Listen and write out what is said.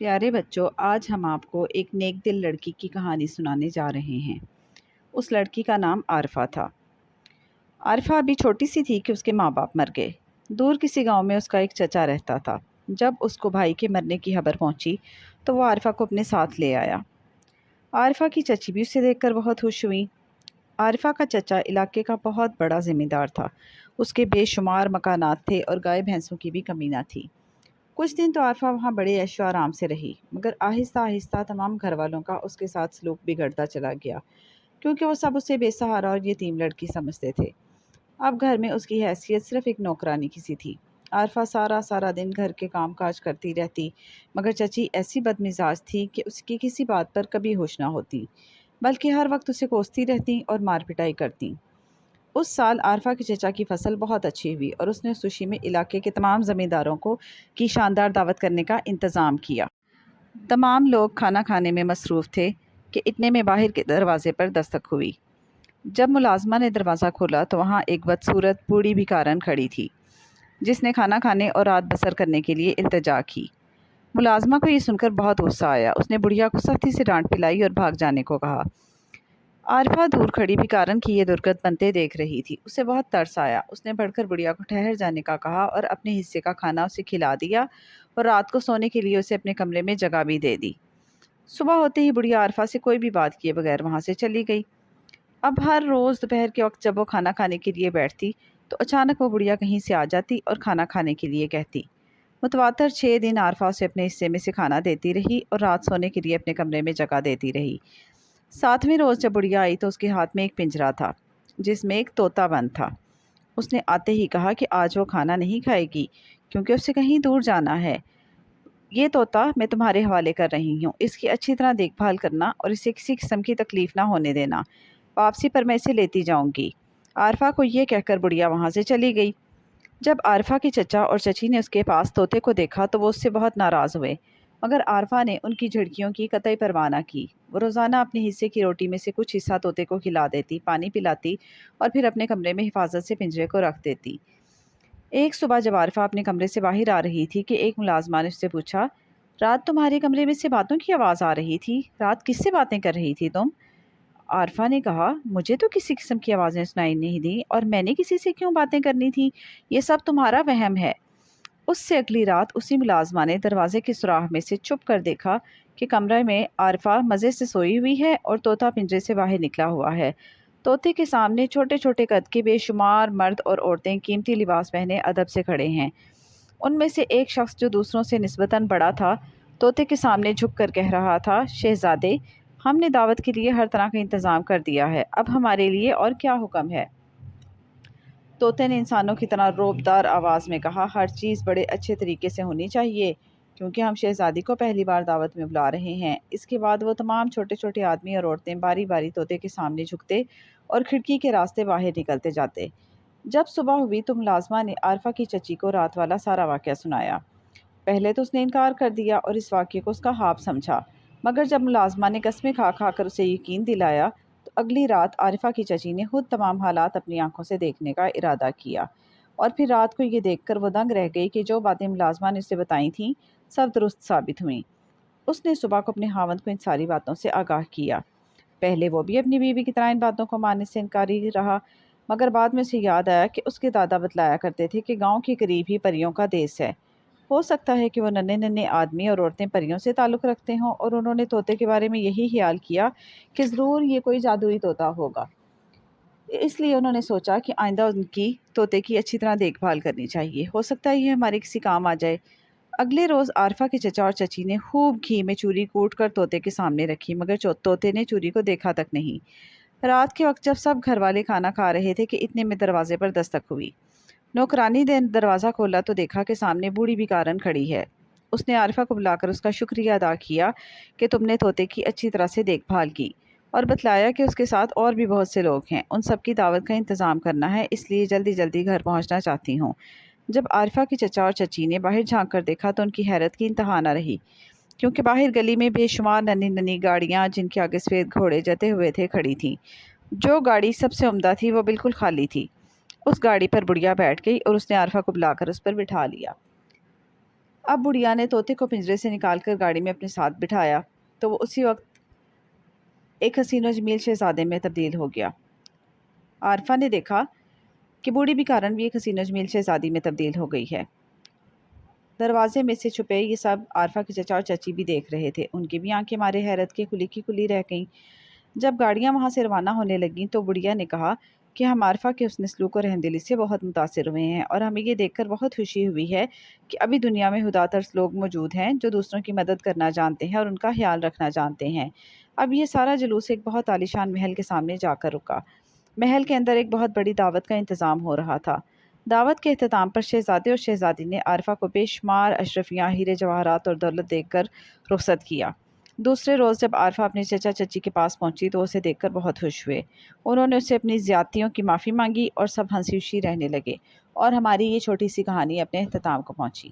پیارے بچوں، آج ہم آپ کو ایک نیک دل لڑکی کی کہانی سنانے جا رہے ہیں۔ اس لڑکی کا نام عارفہ تھا۔ عارفہ ابھی چھوٹی سی تھی کہ اس کے ماں باپ مر گئے۔ دور کسی گاؤں میں اس کا ایک چچا رہتا تھا۔ جب اس کو بھائی کے مرنے کی خبر پہنچی تو وہ عارفہ کو اپنے ساتھ لے آیا۔ عارفہ کی چچی بھی اسے دیکھ کر بہت خوش ہوئی۔ عارفہ کا چچا علاقے کا بہت بڑا ذمہ دار تھا۔ اس کے بے شمار مکانات تھے اور گائے بھینسوں کی بھی کمی نہ تھی۔ کچھ دن تو عارفہ وہاں بڑے عیش و آرام سے رہی، مگر آہستہ آہستہ تمام گھر والوں کا اس کے ساتھ سلوک بگڑتا چلا گیا، کیونکہ وہ سب اسے بے سہارا اور یتیم لڑکی سمجھتے تھے۔ اب گھر میں اس کی حیثیت صرف ایک نوکرانی کی سی تھی۔ عارفہ سارا دن گھر کے کام کاج کرتی رہتی، مگر چچی ایسی بد مزاج تھی کہ اس کی کسی بات پر کبھی ہوش نہ ہوتی، بلکہ ہر وقت اسے کوستی رہتی اور مار پٹائی کرتی۔ اس سال عارفہ کے چچا کی فصل بہت اچھی ہوئی اور اس نے اس خوشی میں علاقے کے تمام زمینداروں کی شاندار دعوت کرنے کا انتظام کیا۔ تمام لوگ کھانا کھانے میں مصروف تھے کہ اتنے میں باہر کے دروازے پر دستک ہوئی۔ جب ملازمہ نے دروازہ کھولا تو وہاں ایک بدصورت بوڑھی بھکارن کھڑی تھی، جس نے کھانا کھانے اور رات بسر کرنے کے لیے التجا کی۔ ملازمہ کو یہ سن کر بہت غصہ آیا۔ اس نے بڑھیا کو سختی سے ڈانٹ پلائی اور بھاگ جانے کو کہا۔ عارفہ دور کھڑی بھکارن کی یہ درگت بنتے دیکھ رہی تھی۔ اسے بہت ترس آیا۔ اس نے بڑھ کر بڑھیا کو ٹھہر جانے کا کہا اور اپنے حصے کا کھانا اسے کھلا دیا اور رات کو سونے کے لیے اسے اپنے کمرے میں جگہ بھی دے دی۔ صبح ہوتے ہی بڑھیا عارفہ سے کوئی بھی بات کیے بغیر وہاں سے چلی گئی۔ اب ہر روز دوپہر کے وقت جب وہ کھانا کھانے کے لیے بیٹھتی تو اچانک وہ بڑھیا کہیں سے آ جاتی اور کھانا کھانے کے لیے کہتی۔ متواتر 6 دن عارفہ اسے اپنے حصے میں سے کھانا دیتی رہی اور رات سونے کے لیے اپنے کمرے میں جگہ دیتی رہی۔ 7ویں روز جب بڑھیا آئی تو اس کے ہاتھ میں ایک پنجرا تھا، جس میں ایک طوطا بند تھا۔ اس نے آتے ہی کہا کہ آج وہ کھانا نہیں کھائے گی کیونکہ اسے کہیں دور جانا ہے۔ یہ طوطا میں تمہارے حوالے کر رہی ہوں، اس کی اچھی طرح دیکھ بھال کرنا اور اسے کسی قسم کی تکلیف نہ ہونے دینا۔ واپسی پر میں اسے لیتی جاؤں گی۔ عارفہ کو یہ کہہ کر بڑھیا وہاں سے چلی گئی۔ جب عارفہ کی چچا اور چچی نے اس کے پاس طوطے کو دیکھا تو وہ اس سے بہت ناراض ہوئے، مگر عارفہ نے ان کی جھڑکیوں کی قطعی پرواہ نہ کی۔ وہ روزانہ اپنے حصے کی روٹی میں سے کچھ حصہ طوطے کو کھلا دیتی، پانی پلاتی اور پھر اپنے کمرے میں حفاظت سے پنجرے کو رکھ دیتی۔ ایک صبح جب عارفہ اپنے کمرے سے باہر آ رہی تھی کہ ایک ملازمہ نے اس سے پوچھا، رات تمہارے کمرے میں سے باتوں کی آواز آ رہی تھی، رات کس سے باتیں کر رہی تھی تم؟ عارفہ نے کہا، مجھے تو کسی قسم کی آوازیں سنائی نہیں دیں اور میں نے کسی سے کیوں باتیں کرنی تھی، یہ سب تمہارا وہم ہے۔ اس سے اگلی رات اسی ملازمہ نے دروازے کے سوراخ میں سے چھپ کر دیکھا کہ کمرے میں عارفہ مزے سے سوئی ہوئی ہے اور طوطا پنجرے سے باہر نکلا ہوا ہے۔ طوطے کے سامنے چھوٹے چھوٹے قد کے بے شمار مرد اور عورتیں قیمتی لباس پہنے ادب سے کھڑے ہیں۔ ان میں سے ایک شخص جو دوسروں سے نسبتاً بڑا تھا، طوطے کے سامنے جھک کر کہہ رہا تھا، شہزادے، ہم نے دعوت کے لیے ہر طرح کا انتظام کر دیا ہے، اب ہمارے لیے اور کیا حکم ہے؟ طوطے نے انسانوں کی طرح روبدار آواز میں کہا، ہر چیز بڑے اچھے طریقے سے ہونی چاہیے، کیونکہ ہم شہزادی کو پہلی بار دعوت میں بلا رہے ہیں۔ اس کے بعد وہ تمام چھوٹے چھوٹے آدمی اور عورتیں باری باری طوطے کے سامنے جھکتے اور کھڑکی کے راستے باہر نکلتے جاتے۔ جب صبح ہوئی تو ملازمہ نے عارفہ کی چچی کو رات والا سارا واقعہ سنایا۔ پہلے تو اس نے انکار کر دیا اور اس واقعے کو اس کا خواب سمجھا، مگر جب ملازمہ نے قسمیں کھا کھا کر اسے یقین دلایا تو اگلی رات عارفہ کی چچی نے خود تمام حالات اپنی آنکھوں سے دیکھنے کا ارادہ کیا، اور پھر رات کو یہ دیکھ کر وہ دنگ رہ گئی کہ جو باتیں ملازمہ نے اسے بتائی تھیں سب درست ثابت ہوئیں۔ اس نے صبح کو اپنے خاوند کو ان ساری باتوں سے آگاہ کیا۔ پہلے وہ بھی اپنی بیوی کی طرح ان باتوں کو ماننے سے انکاری رہا، مگر بعد میں اسے یاد آیا کہ اس کے دادا بتلایا کرتے تھے کہ گاؤں کے قریب ہی پریوں کا دیس ہے۔ ہو سکتا ہے کہ وہ ننھے ننھے آدمی اور عورتیں پریوں سے تعلق رکھتے ہوں، اور انہوں نے طوطے کے بارے میں یہی خیال کیا کہ ضرور یہ کوئی جادوئی طوطا ہوگا، اس لیے انہوں نے سوچا کہ آئندہ ان کی طوطے کی اچھی طرح دیکھ بھال کرنی چاہیے، ہو سکتا ہے یہ ہمارے کسی کام آ جائے۔ اگلے روز عارفہ کے چچا اور چچی نے خوب گھی میں چوری کوٹ کر طوطے کے سامنے رکھی، مگر طوطے نے چوری کو دیکھا تک نہیں۔ رات کے وقت جب سب گھر والے کھانا کھا رہے تھے کہ اتنے میں دروازے پر دستک ہوئی۔ نوکرانی نے دروازہ کھولا تو دیکھا کہ سامنے بوڑھی بھکارن کھڑی ہے۔ اس نے عارفہ کو بلا کر اس کا شکریہ ادا کیا کہ تم نے طوطے کی اچھی طرح سے دیکھ بھال کی، اور بتلایا کہ اس کے ساتھ اور بھی بہت سے لوگ ہیں، ان سب کی دعوت کا انتظام کرنا ہے، اس لیے جلدی جلدی گھر پہنچنا چاہتی ہوں۔ جب عارفہ کی چچا اور چچی نے باہر جھانک کر دیکھا تو ان کی حیرت کی انتہا نہ رہی، کیونکہ باہر گلی میں بے شمار ننھی ننھی گاڑیاں جن کے آگے سفید گھوڑے جتے ہوئے تھے کھڑی تھیں۔ جو گاڑی سب سے عمدہ تھی وہ بالکل خالی تھی۔ اس گاڑی پر بڑھیا بیٹھ گئی اور اس نے عارفہ کو بلا کر اس پر بٹھا لیا۔ اب بڑھیا نے طوطے کو پنجرے سے نکال کر گاڑی میں اپنے ساتھ بٹھایا تو وہ اسی وقت ایک حسین و جمیل شہزادے میں تبدیل ہو گیا۔ عارفہ نے دیکھا کہ بوڑھی بھی کارن بھی ایک حسین و جمیل شہزادی میں تبدیل ہو گئی ہے۔ دروازے میں سے چھپے یہ سب عارفہ کے چچا اور چچی بھی دیکھ رہے تھے۔ ان کی بھی آنکھیں مارے حیرت کے کھلی کی کھلی رہ گئیں۔ جب گاڑیاں وہاں سے روانہ ہونے لگیں تو بڑھیا نے کہا کہ ہم عارفہ کے حسن سلوک اور رحمدلی سے بہت متاثر ہوئے ہیں اور ہمیں یہ دیکھ کر بہت خوشی ہوئی ہے کہ ابھی دنیا میں خدا ترس لوگ موجود ہیں جو دوسروں کی مدد کرنا جانتے ہیں اور ان کا خیال رکھنا جانتے ہیں۔ اب یہ سارا جلوس ایک بہت عالیشان محل کے سامنے جا کر رکا۔ محل کے اندر ایک بہت بڑی دعوت کا انتظام ہو رہا تھا۔ دعوت کے اختتام پر شہزادے اور شہزادی نے عارفہ کو بے شمار اشرفیاں، ہیرے جواہرات اور دولت دے کر رخصت کیا۔ دوسرے روز جب عارفہ اپنے چچا چچی کے پاس پہنچی تو اسے دیکھ کر بہت خوش ہوئے۔ انہوں نے اسے اپنی زیادتیوں کی معافی مانگی اور سب ہنسی خوشی رہنے لگے، اور ہماری یہ چھوٹی سی کہانی اپنے اختتام کو پہنچی۔